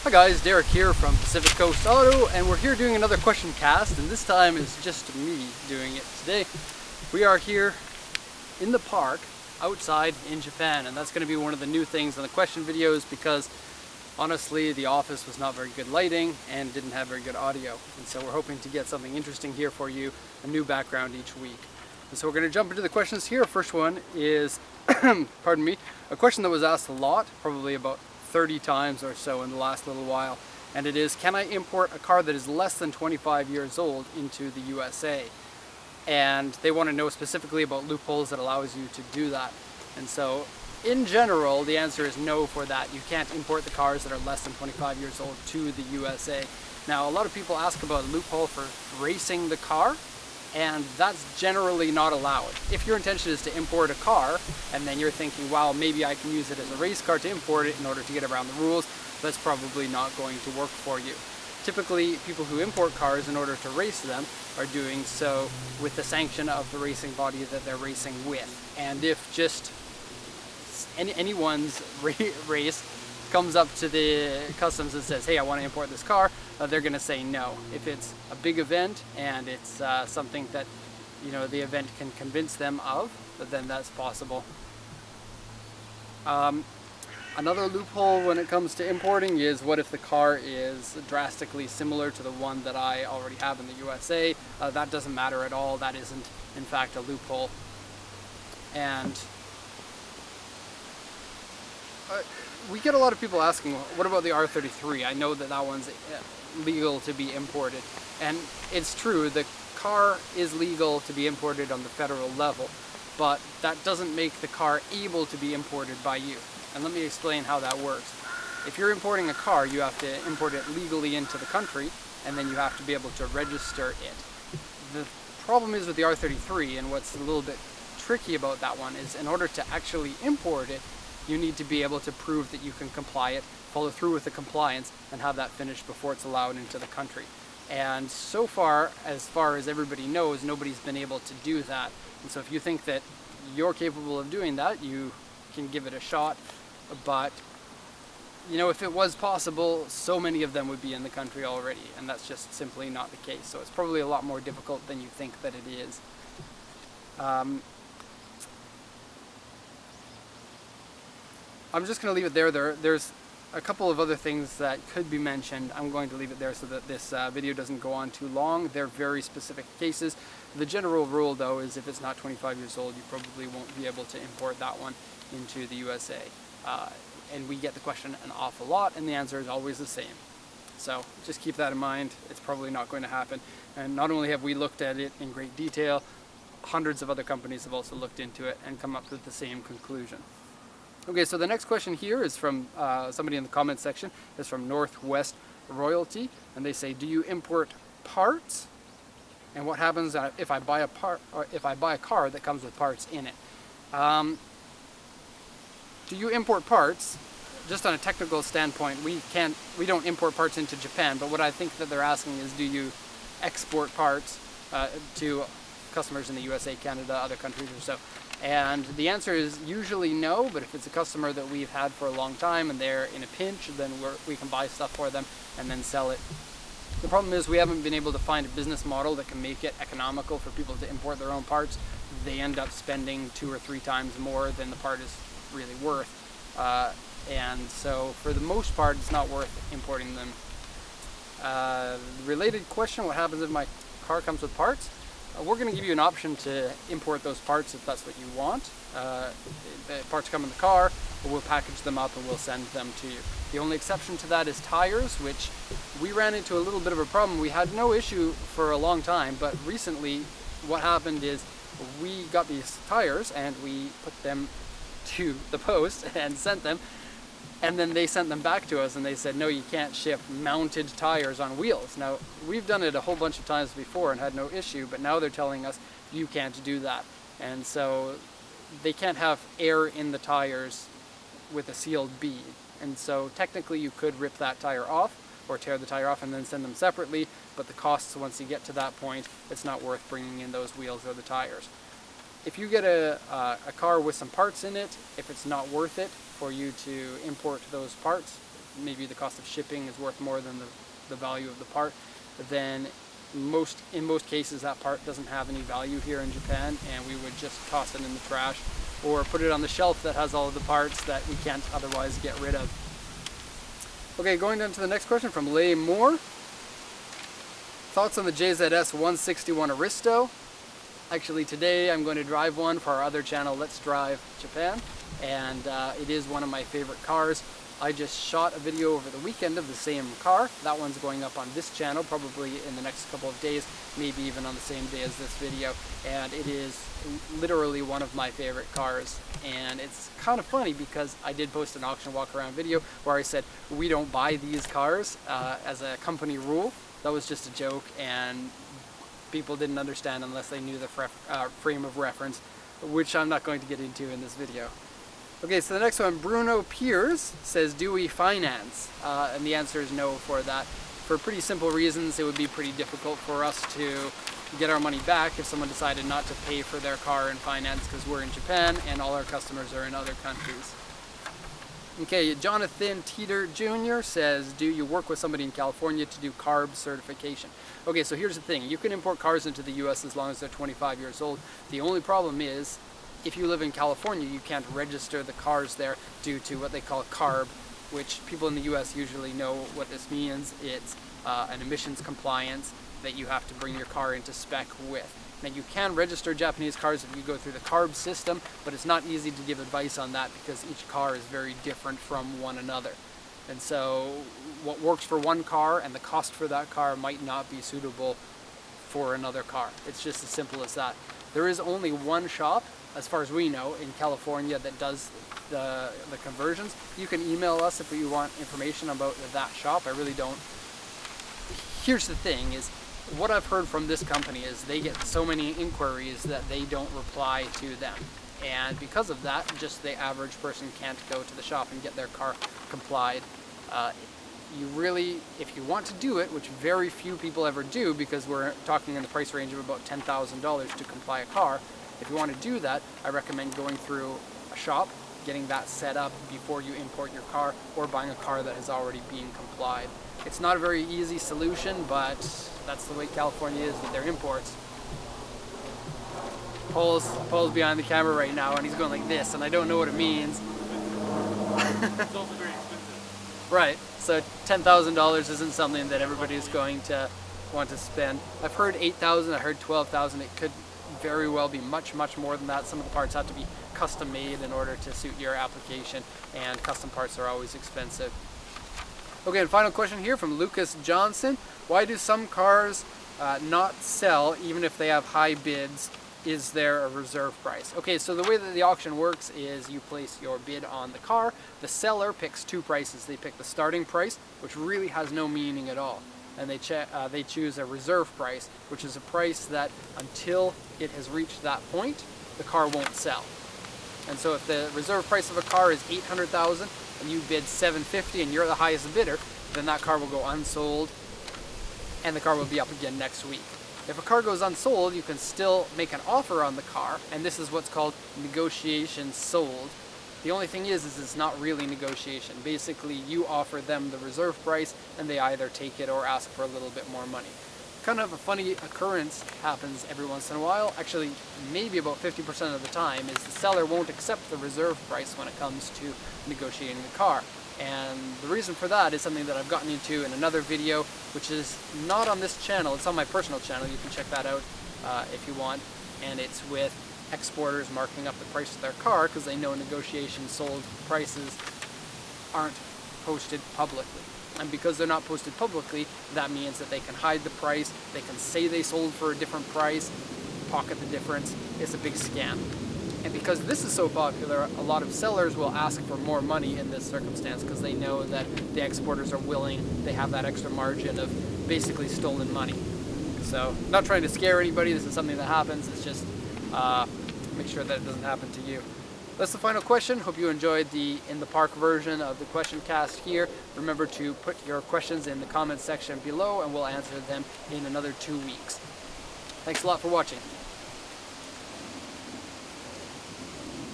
Hi guys, Derek here from Pacific Coast Auto, and we're here doing another question cast, and this time it's just me doing it today. We are here in the park outside in Japan, and that's going to be one of the new things in the question videos because honestly the office was not very good lighting and didn't have very good audio, and so we're hoping to get something interesting here for you, a new background each week. And so we're going to jump into the questions here. First one is, pardon me, a question that was asked a lot, probably about 30 times or so in the last little while, and it is, can I import a car that is less than 25 years old into the USA? And they want to know specifically about loopholes that allows you to do that. And so in general the answer is no for that. You can't import the cars that are less than 25 years old to the USA. Now a lot of people ask about a loophole for racing the car, and that's generally not allowed. If your intention is to import a car and then you're thinking, wow, maybe I can use it as a race car to import it in order to get around the rules, that's probably not going to work for you. Typically, people who import cars in order to race them are doing so with the sanction of the racing body that they're racing with. And if just anyone's race comes up to the customs and says, hey, I want to import this car, they're going to say no. If it's a big event and it's something that the event can convince them of, then that's possible. Another loophole when it comes to importing is, what if the car is drastically similar to the one that I already have in the USA? That doesn't matter at all. That isn't in fact a loophole. And we get a lot of people asking, what about the R33? I know that that one's legal to be imported, and it's true, the car is legal to be imported on the federal level, but that doesn't make the car able to be imported by you. And let me explain how that works. If you're importing a car, you have to import it legally into the country, and then you have to be able to register it. The problem is with the R33, and what's a little bit tricky about that one, is in order to actually import it, you need to be able to prove that you can comply it, follow through with the compliance, and have that finished before it's allowed into the country. And so far as everybody knows, nobody's been able to do that. And so if you think that you're capable of doing that, you can give it a shot. But if it was possible, so many of them would be in the country already, and that's just simply not the case. So it's probably a lot more difficult than you think that it is. I'm just going to leave it there. There's a couple of other things that could be mentioned. I'm going to leave it there so that this video doesn't go on too long. They're very specific cases. The general rule, though, is if it's not 25 years old, you probably won't be able to import that one into the USA. And we get the question an awful lot, and the answer is always the same. So just keep that in mind. It's probably not going to happen. And not only have we looked at it in great detail, hundreds of other companies have also looked into it and come up with the same conclusion. Okay, so the next question here is from somebody in the comments section. It's from Northwest Royalty, and they say, do you import parts? And what happens if I buy a car that comes with parts in it? Do you import parts? Just on a technical standpoint, we don't import parts into Japan, but what I think that they're asking is, do you export parts to customers in the USA, Canada, other countries or so? And the answer is usually no, but if it's a customer that we've had for a long time and they're in a pinch, then we can buy stuff for them and then sell it. The problem is we haven't been able to find a business model that can make it economical for people to import their own parts. They end up spending 2 or 3 times more than the part is really worth. And so for the most part, it's not worth importing them. Related question, what happens if my car comes with parts? We're going to give you an option to import those parts if that's what you want. The parts come in the car, we'll package them up and we'll send them to you. The only exception to that is tires, which we ran into a little bit of a problem. We had no issue for a long time, but recently what happened is we got these tires and we put them to the post and sent them, and then they sent them back to us and they said, no, you can't ship mounted tires on wheels. Now, we've done it a whole bunch of times before and had no issue, but now they're telling us you can't do that. And so they can't have air in the tires with a sealed bead. And so technically you could rip that tire off or tear the tire off and then send them separately, but the costs once you get to that point, it's not worth bringing in those wheels or the tires. If you get a car with some parts in it, if it's not worth it for you to import those parts maybe the cost of shipping is worth more than the value of the part, then in most cases that part doesn't have any value here in Japan, and we would just toss it in the trash or put it on the shelf that has all of the parts that we can't otherwise get rid of. Okay, going down to the next question from Leigh Moore. Thoughts on the JZS 161 Aristo? Actually, today I'm going to drive one for our other channel, Let's Drive Japan, and it is one of my favorite cars. I just shot a video over the weekend of the same car. That one's going up on this channel probably in the next couple of days, maybe even on the same day as this video, and it is literally one of my favorite cars. And it's kind of funny because I did post an auction walk around video where I said we don't buy these cars as a company rule. That was just a joke, and people didn't understand unless they knew the frame of reference, which I'm not going to get into in this video. Okay, so the next one, Bruno Piers says, do we finance? And the answer is no for that. For pretty simple reasons. It would be pretty difficult for us to get our money back if someone decided not to pay for their car in finance, because we're in Japan and all our customers are in other countries. Okay, Jonathan Teeter Jr. says, do you work with somebody in California to do Carbs certification? Okay, so here's the thing. You can import cars into the US as long as they're 25 years old. The only problem is, if you live in California, you can't register the cars there due to what they call CARB, which people in the US usually know what this means. It's an emissions compliance that you have to bring your car into spec with. Now, you can register Japanese cars if you go through the CARB system, but it's not easy to give advice on that because each car is very different from one another. And so what works for one car and the cost for that car might not be suitable for another car. It's just as simple as that. There is only one shop, as far as we know, in California that does the conversions. You can email us if you want information about that shop. I really don't. Here's the thing is, what I've heard from this company is they get so many inquiries that they don't reply to them. And because of that, just the average person can't go to the shop and get their car complied. You really, if you want to do it, which very few people ever do because we're talking in the price range of about $10,000 to comply a car, if you want to do that, I recommend going through a shop, getting that set up before you import your car, or buying a car that has already been complied. It's not a very easy solution, but that's the way California is with their imports. Paul's behind the camera right now, and he's going like this, and I don't know what it means. It's also very expensive. Right, so $10,000 isn't something that everybody is going to want to spend. I've heard $8,000, I heard $12,000. It could very well be much more than that. Some of the parts have to be custom made in order to suit your application, and custom parts are always expensive. Okay, and final question here from Lucas Johnson. Why do some cars not sell even if they have high bids? Is there a reserve price? Okay, so the way that the auction works is you place your bid on the car. The seller picks two prices. They pick the starting price, which really has no meaning at all. And they choose a reserve price, which is a price that until it has reached that point, the car won't sell. And so if the reserve price of a car is $800,000 and you bid $750,000 and you're the highest bidder, then that car will go unsold and the car will be up again next week. If a car goes unsold, you can still make an offer on the car, and this is what's called negotiation sold. The only thing is it's not really negotiation. Basically, you offer them the reserve price and they either take it or ask for a little bit more money. Kind of a funny occurrence happens every once in a while. Actually, maybe about 50% of the time is the seller won't accept the reserve price when it comes to negotiating the car. And the reason for that is something that I've gotten into in another video, which is not on this channel. It's on my personal channel. You can check that out if you want. And it's with exporters marking up the price of their car because they know negotiation sold prices aren't posted publicly. And because they're not posted publicly, that means that they can hide the price, they can say they sold for a different price, pocket the difference. It's a big scam. And because this is so popular, a lot of sellers will ask for more money in this circumstance because they know that the exporters are willing, they have that extra margin of basically stolen money. So, not trying to scare anybody, this is something that happens, it's just make sure that it doesn't happen to you. That's the final question. Hope you enjoyed the In the Park version of the question cast here. Remember to put your questions in the comments section below and we'll answer them in another 2 weeks. Thanks a lot for watching.